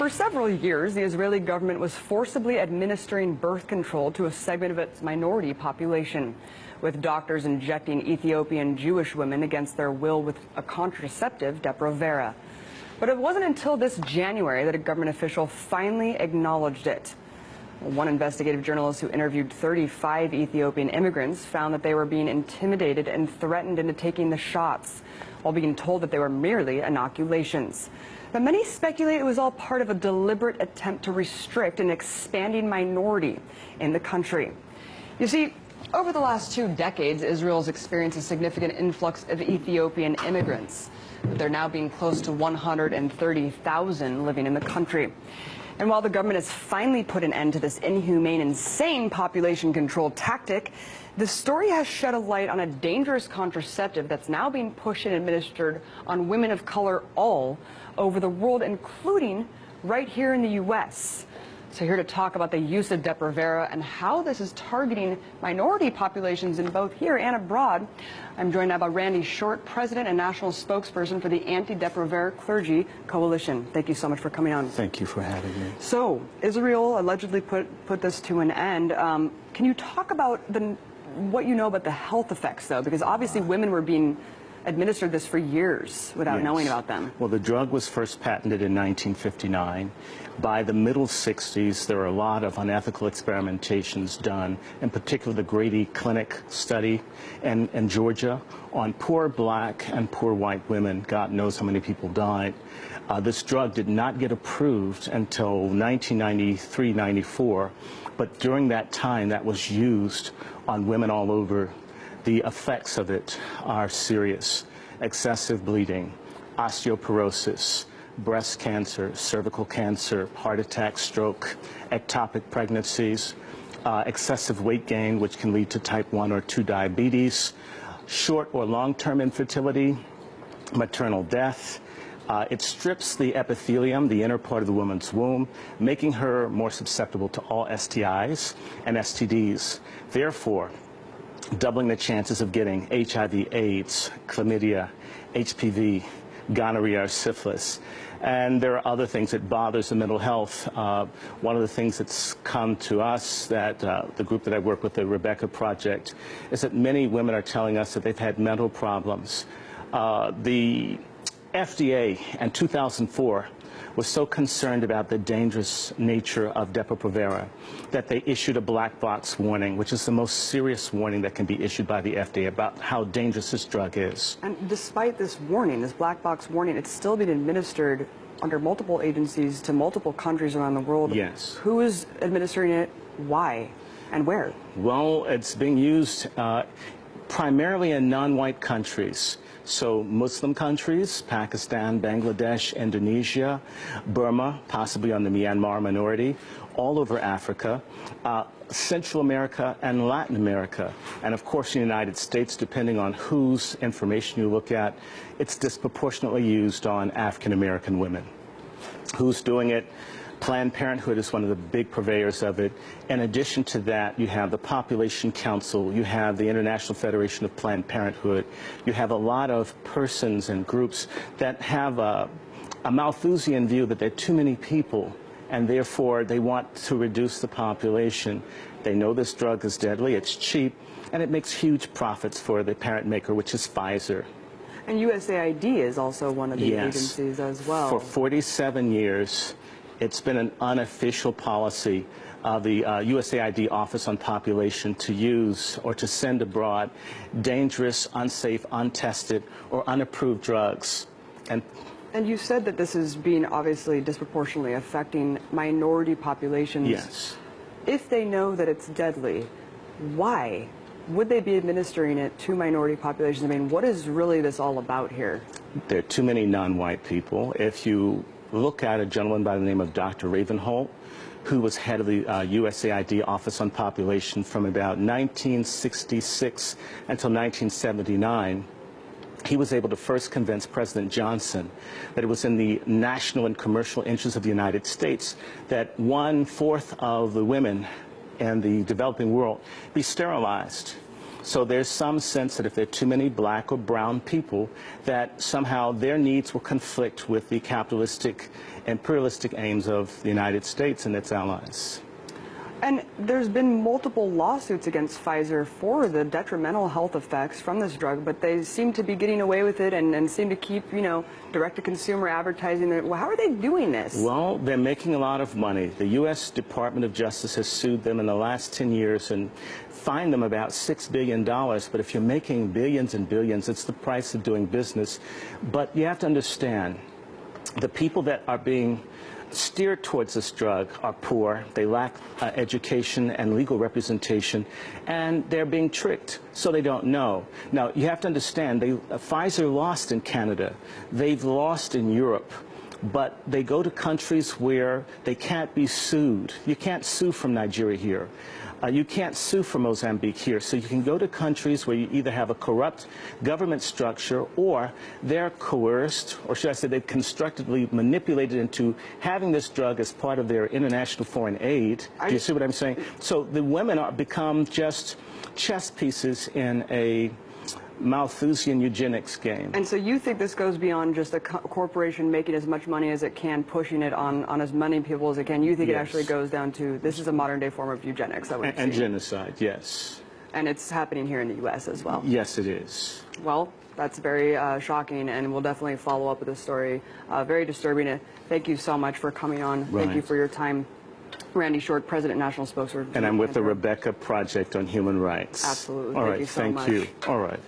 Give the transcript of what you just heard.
For several years, the Israeli government was forcibly administering birth control to a segment of its minority population, with doctors injecting Ethiopian Jewish women against their will with a contraceptive, Depo-Provera. But it wasn't until this January that a government official finally acknowledged it. One investigative journalist who interviewed 35 Ethiopian immigrants found that they were being intimidated and threatened into taking the shots, while being told that they were merely inoculations. But many speculate it was all part of a deliberate attempt to restrict an expanding minority in the country. You see, over the last 2 decades, Israel's experienced a significant influx of Ethiopian immigrants. But there now being close to 130,000 living in the country. And while the government has finally put an end to this inhumane, insane population control tactic, the story has shed a light on a dangerous contraceptive that's now being pushed and administered on women of color all over the world, including right here in the U.S. So here to talk about the use of Depo-Provera and how this is targeting minority populations in both here and abroad, I'm joined now by Randy Short, President and National Spokesperson for the Anti-Depo-Provera Clergy Coalition. Thank you so much for coming on. Thank you for having me. So, Israel allegedly put this to an end. Can you talk about what you know about the health effects, though? Because obviously women were being administered this for years without knowing about them. Well, the drug was first patented in 1959. By the middle 60s, there were a lot of unethical experimentations done, in particular the Grady Clinic study in Georgia on poor black and poor white women. God knows how many people died. This drug did not get approved until 1993-94, but during that time that was used on women all over. The effects of it are serious: excessive bleeding, osteoporosis, breast cancer, cervical cancer, heart attack, stroke, ectopic pregnancies, excessive weight gain, which can lead to type 1 or 2 diabetes, short or long-term infertility, maternal death. It strips the epithelium, the inner part of the woman's womb, making her more susceptible to all STIs and STDs. Therefore, doubling the chances of getting HIV/AIDS, chlamydia, HPV, gonorrhea, or syphilis. And there are other things that bothers the mental health. One of the things that's come to us, that the group that I work with, the Rebecca Project, is that many women are telling us that they've had mental problems. The FDA in 2004 was so concerned about the dangerous nature of Depo-Provera that they issued a black box warning, which is the most serious warning that can be issued by the FDA about how dangerous this drug is. And despite this warning, this black box warning, it's still being administered under multiple agencies to multiple countries around the world. Yes. Who is administering it, why, and where? Well, it's being used primarily in non-white countries. So Muslim countries, Pakistan, Bangladesh, Indonesia, Burma, possibly on the Myanmar minority, all over Africa, Central America and Latin America, and of course in the United States, depending on whose information you look at, it's disproportionately used on African American women. Who's doing it? Planned Parenthood is one of the big purveyors of it. In addition to that, you have the Population Council, you have the International Federation of Planned Parenthood, you have a lot of persons and groups that have a Malthusian view that there are too many people, and therefore they want to reduce the population. They know this drug is deadly, it's cheap, and it makes huge profits for the parent maker, which is Pfizer. And USAID is also one of the agencies as well. For 47 years, it's been an unofficial policy of the USAID Office on Population to use or to send abroad dangerous, unsafe, untested, or unapproved drugs. And you said that this is being obviously disproportionately affecting minority populations. yes. If they know that it's deadly, why would they be administering it to minority populations? I mean, what is really this all about here? There are too many non-white people. If you look at a gentleman by the name of Dr. Ravenholt, who was head of the USAID Office on Population from about 1966 until 1979, he was able to first convince President Johnson that it was in the national and commercial interests of the United States that 1/4 of the women in the developing world be sterilized. So there's some sense that if there are too many black or brown people, that somehow their needs will conflict with the capitalistic, imperialistic aims of the United States and its allies. And there's been multiple lawsuits against Pfizer for the detrimental health effects from this drug, but they seem to be getting away with it and seem to keep, direct-to-consumer advertising. Well, how are they doing this? Well, they're making a lot of money. The U.S. Department of Justice has sued them in the last 10 years and fined them about $6 billion. But if you're making billions and billions, it's the price of doing business. But you have to understand, the people that are being steered towards this drug are poor, they lack education and legal representation, and they're being tricked, so they don't know. Now, you have to understand, Pfizer lost in Canada, they've lost in Europe, but they go to countries where they can't be sued. You can't sue from Nigeria here. You can't sue from Mozambique here. So you can go to countries where you either have a corrupt government structure or they're coerced, or should I say they've constructively manipulated into having this drug as part of their international foreign aid. Do you see what I'm saying? So the women become just chess pieces in a Malthusian eugenics game. And so you think this goes beyond just a corporation making as much money as it can, pushing it on as many people as it can. You think it actually goes down to, this is a modern day form of eugenics. And genocide, yes. And it's happening here in the U.S. as well. Yes, it is. Well, that's very shocking, and we'll definitely follow up with this story. Very disturbing. Thank you so much for coming on. Right. Thank you for your time. Randy Short, President, National Spokesperson. And I'm with the Rebecca Project on Human Rights. Absolutely. All right, thank you so much. Thank you. All right.